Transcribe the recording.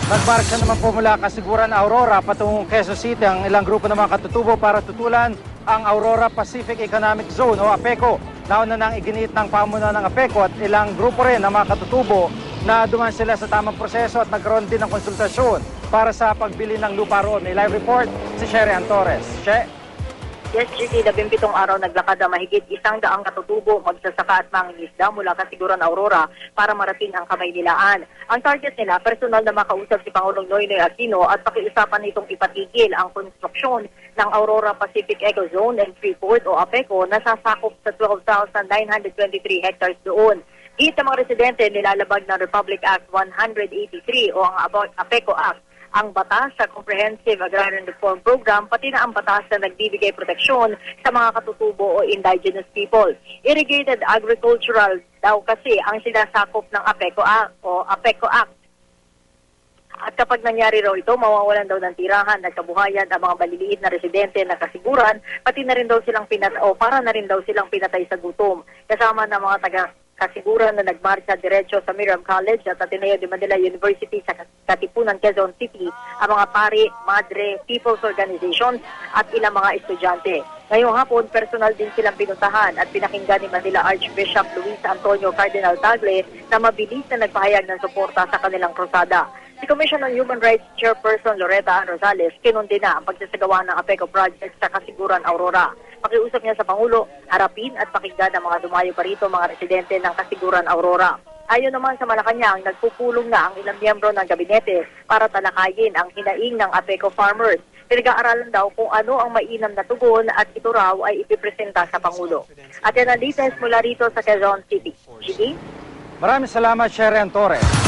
Nagmarcha naman po mula Kasiguran, Aurora patungong Quezon City ang ilang grupo ng mga katutubo para tutulan ang Aurora Pacific Economic Zone o APECO. Nauna nang iginit ng pamunuan ng APECO at ilang grupo rin ng mga katutubo na duman sila sa tamang proseso at nagkaroon din ng konsultasyon para sa pagbili ng lupa roon. May live report si Sherry Torres. She? Yes, GT, 17 araw naglakad ang mahigit 100 katutubo, magsasaka at mangingisda mula Kasiguran, Aurora para marating ang Kamaynilaan. Ang target nila, personal na makausap si Pangulong Noynoy Aquino at pakiusapan nitong ipatigil ang konstruksyon ng Aurora Pacific Eco Zone and Freeport o APECO na sasakop sa 12,923 hectares doon. Dito mga residente nilalabag ng Republic Act 183 o ang APECO Act, ang batas sa Comprehensive Agrarian Reform Program, pati na ang batas na nagbibigay proteksyon sa mga katutubo o indigenous people. Irrigated agricultural daw kasi ang sinasakop ng APECO Act o APECO Act. At kapag nangyari raw ito, mawawalan daw ng tirahan at kabuhayan ang mga maliliit na residente na Kasiguran, pati na rin daw silang para na rin daw silang pinatay sa gutom. Kasama ng mga Kasiguran na nagmarcha diretso sa Miriam College at Ateneo de Manila University sa Katipunan, Quezon City, ang mga pari, madre, people's organizations at ilang mga estudyante. Ngayong hapon, personal din silang pinuntahan at pinakinggan ni Manila Archbishop Luis Antonio Cardinal Tagle na mabilis na nagpahayag ng suporta sa kanilang krusada. Si Commission on Human Rights Chairperson Loretta Rosales kinundi na ang pagsasagawa ng APECO project sa Kasiguran, Aurora. Pakiusap niya sa Pangulo, harapin at pakinggan ang mga dumayo pa rito mga residente ng Kasiguran, Aurora. Ayon naman sa Malacanang, nagpupulong na ang ilang miyembro ng gabinete para talakayin ang hinaing ng APECO farmers. Pinag-aaralan daw kung ano ang mainam na tugon at ito raw ay ipipresenta sa Pangulo. At yan ang latest mula rito sa Quezon City. Gigi? Maraming salamat, Sherry Torres.